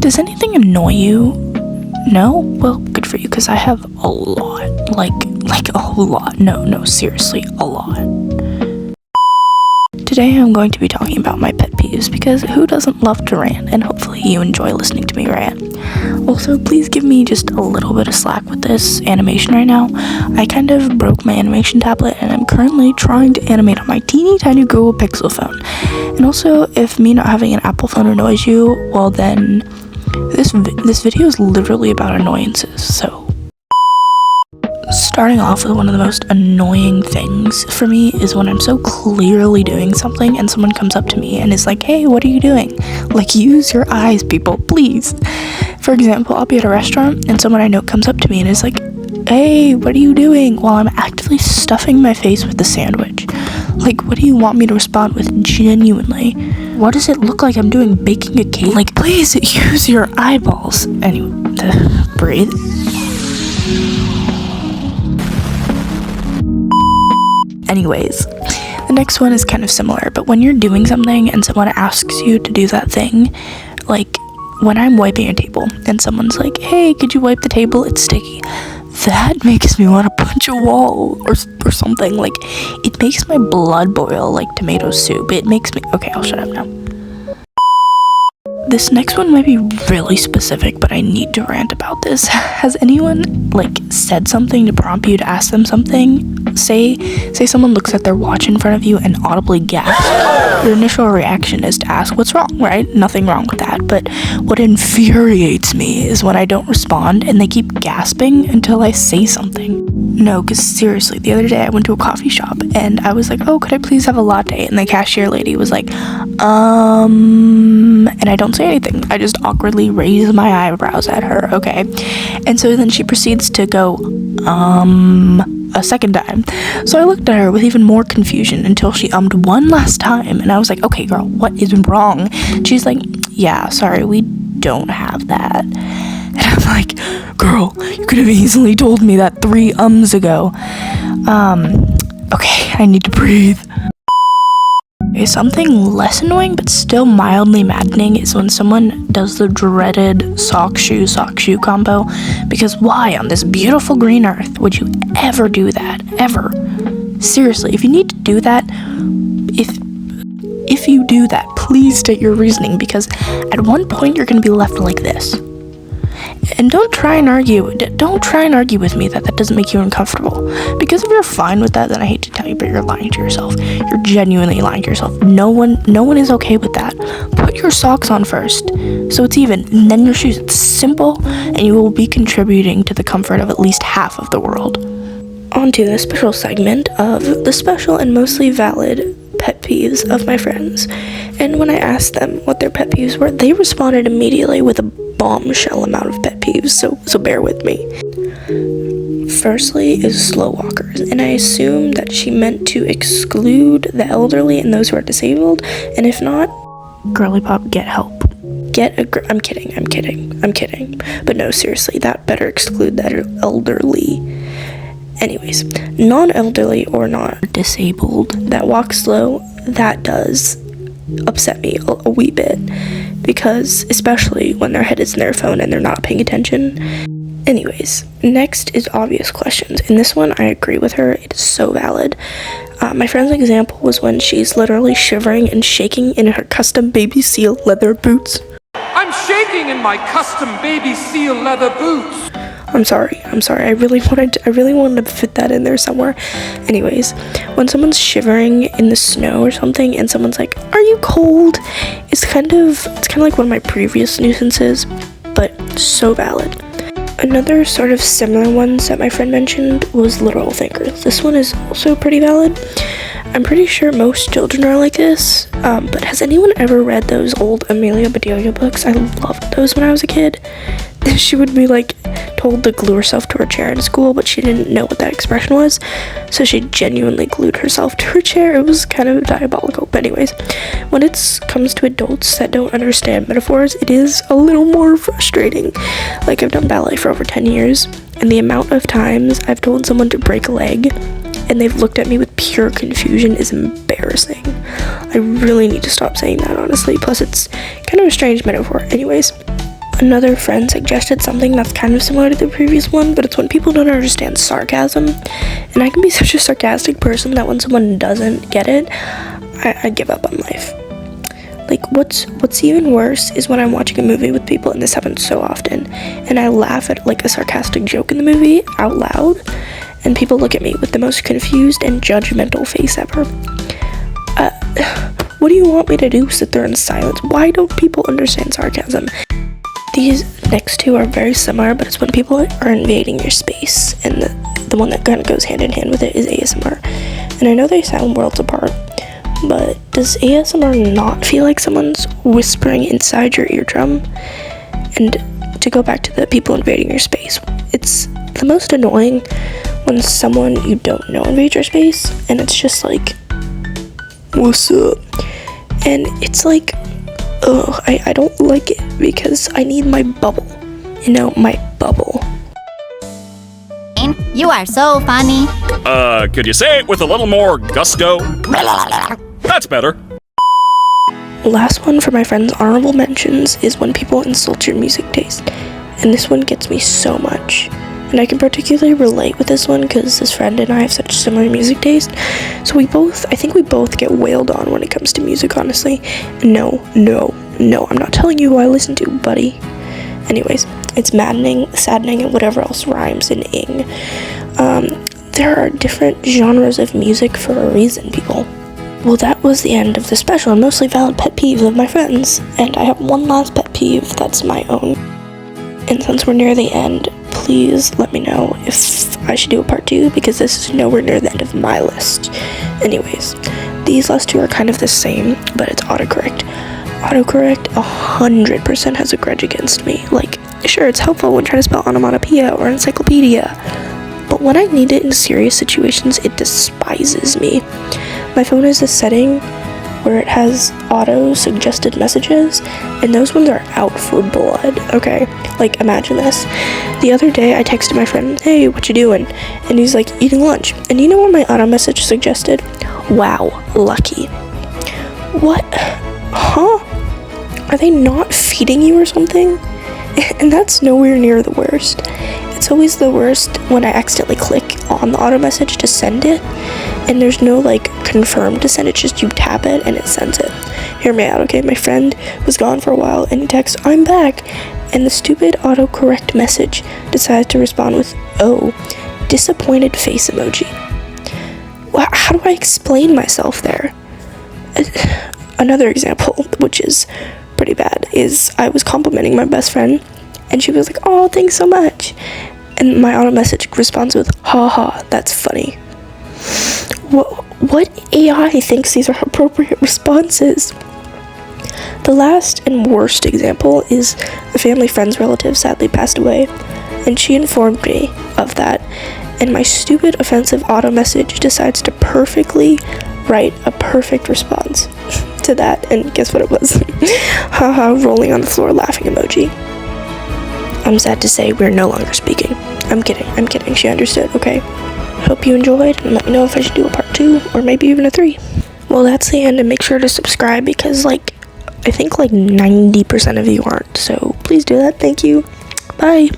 Does anything annoy you? No? Well, good for you, because I have a lot. Like a lot. No, seriously, a lot. Today I'm going to be talking about my pet peeves, because who doesn't love to rant, and hopefully you enjoy listening to me rant. Also, please give me just a little bit of slack with this animation right now. I kind of broke my animation tablet, and I'm currently trying to animate on my teeny tiny Google Pixel phone. And also, if me not having an Apple phone annoys you, well then, this video is literally about annoyances, so. Starting off with one of the most annoying things for me is when I'm so clearly doing something and someone comes up to me and is like, hey, what are you doing? Like, use your eyes, people, please. For example, I'll be at a restaurant and someone I know comes up to me and is like, hey, what are you doing? While I'm actively stuffing my face with the sandwich. Like, what do you want me to respond with genuinely? What does it look like I'm doing, baking a cake? Like, please use your eyeballs. Anyway, breathe. Anyways, the next one is kind of similar, but when you're doing something and someone asks you to do that thing, like when I'm wiping a table and someone's like, hey, could you wipe the table? It's sticky. That makes me want to punch a wall or something. Like, it makes my blood boil like tomato soup. It makes me... Okay, I'll shut up now. This next one might be really specific, but I need to rant about this. Has anyone, like, said something to prompt you to ask them something? Say someone looks at their watch in front of you and audibly gasps. Your initial reaction is to ask what's wrong, right? Nothing wrong with that. But what infuriates me is when I don't respond and they keep gasping until I say something. No, because seriously, the other day I went to a coffee shop and I was like, oh, could I please have a latte? And the cashier lady was like, and I don't say anything. I just awkwardly raise my eyebrows at her, okay? And so then she proceeds to go, a second time. So I looked at her with even more confusion until she ummed one last time, and I was like, okay, girl, what is wrong? She's like, yeah, sorry, we don't have that. And I'm like, girl, you could have easily told me that 3 ums ago. Okay, I need to breathe. Okay, something less annoying but still mildly maddening is when someone does the dreaded sock shoe combo, because why on this beautiful green earth would you ever do that? Ever? Seriously, if you need to do that, if you do that, please state your reasoning, because at one point you're going to be left like this. And don't try and argue with me that doesn't make you uncomfortable. Because if you're fine with that, then I hate to tell you, but you're lying to yourself. You're genuinely lying to yourself. No one is okay with that. Put your socks on first, so it's even, and then your shoes. It's simple, and you will be contributing to the comfort of at least half of the world. On to the special segment of the special and mostly valid pet peeves of my friends. And when I asked them what their pet peeves were, they responded immediately with a bombshell amount of pet peeves, so bear with me. Firstly is slow walkers, and I assume that she meant to exclude the elderly and those who are disabled, and if not, girly pop, get help. I'm kidding. But no, seriously, that better exclude that elderly. Anyways, non-elderly or not disabled that walk slow, that does upset me a wee bit, because especially when their head is in their phone and they're not paying attention. Anyways, next is obvious questions. In this one, I agree with her. It is so valid. My friend's example was when she's literally shivering and shaking in her custom baby seal leather boots. I'm shaking in my custom baby seal leather boots. I'm sorry. I really wanted to fit that in there somewhere. Anyways, when someone's shivering in the snow or something and someone's like, are you cold? It's kind of like one of my previous nuisances, but so valid. Another sort of similar ones that my friend mentioned was literal thinkers. This one is also pretty valid. I'm pretty sure most children are like this, but has anyone ever read those old Amelia Bedelia books? I loved those when I was a kid. She would be like told to glue herself to her chair in school, but she didn't know what that expression was, so she genuinely glued herself to her chair. It was kind of diabolical. But anyways, when it comes to adults that don't understand metaphors, it is a little more frustrating. Like, I've done ballet for over 10 years, and the amount of times I've told someone to break a leg and they've looked at me with pure confusion is embarrassing. I really need to stop saying that, honestly. Plus, it's kind of a strange metaphor. Anyways, Another friend suggested something that's kind of similar to the previous one, but it's when people don't understand sarcasm. And I can be such a sarcastic person that when someone doesn't get it, I give up on life. Like, what's even worse is when I'm watching a movie with people, and this happens so often, and I laugh at like a sarcastic joke in the movie out loud, and people look at me with the most confused and judgmental face ever. What do you want me to do? Sit there in silence? Why don't people understand sarcasm? These next two are very similar, but it's when people are invading your space, and the one that kind of goes hand in hand with it is ASMR. And I know they sound worlds apart, but does ASMR not feel like someone's whispering inside your eardrum? And to go back to the people invading your space, it's the most annoying when someone you don't know invades your space, and it's just like, what's up? And it's like, ugh, I don't like it because I need my bubble. You know, my bubble. You are so funny. Could you say it with a little more gusto? That's better. Last one for my friend's honorable mentions is when people insult your music taste. And this one gets me so much. And I can particularly relate with this one because this friend and I have such similar music taste. So I think we both get wailed on when it comes to music, honestly. No, I'm not telling you who I listen to, buddy. Anyways, it's maddening, saddening, and whatever else rhymes in ing. There are different genres of music for a reason, people. Well, that was the end of the special and mostly valid pet peeves of my friends. And I have one last pet peeve that's my own. And since we're near the end, please let me know if I should do a part 2, because this is nowhere near the end of my list. Anyways, these last two are kind of the same, but it's autocorrect. Autocorrect 100% has a grudge against me. Like, sure, it's helpful when trying to spell onomatopoeia or encyclopedia, but when I need it in serious situations, it despises me. My phone has a setting where it has auto-suggested messages, and those ones are out for blood, okay? Like, imagine this. The other day, I texted my friend, hey, what you doing? And he's like, eating lunch. And you know what my auto-message suggested? Wow, lucky. What? Huh? Are they not feeding you or something? And that's nowhere near the worst. It's always the worst when I accidentally click on the auto message to send it, and there's no like confirm to send it, just you tap it and it sends it. Hear me out, okay? My friend was gone for a while and he texts, I'm back, and the stupid autocorrect message decides to respond with, oh, disappointed face emoji. How do I explain myself there? Another example, which is pretty bad, is I was complimenting my best friend and she was like, oh, thanks so much, and my auto message responds with, haha, that's funny. What AI thinks these are appropriate responses? The last and worst example is a family friend's relative sadly passed away, and she informed me of that, and my stupid offensive auto message decides to perfectly write a perfect response to that, and guess what it was? Haha, rolling on the floor laughing emoji. I'm sad to say we're no longer speaking. I'm kidding, she understood, okay? Hope you enjoyed, and let me know if I should do a part 2, or maybe even a 3. Well, that's the end, and make sure to subscribe, because, I think 90% of you aren't, so please do that, thank you, bye!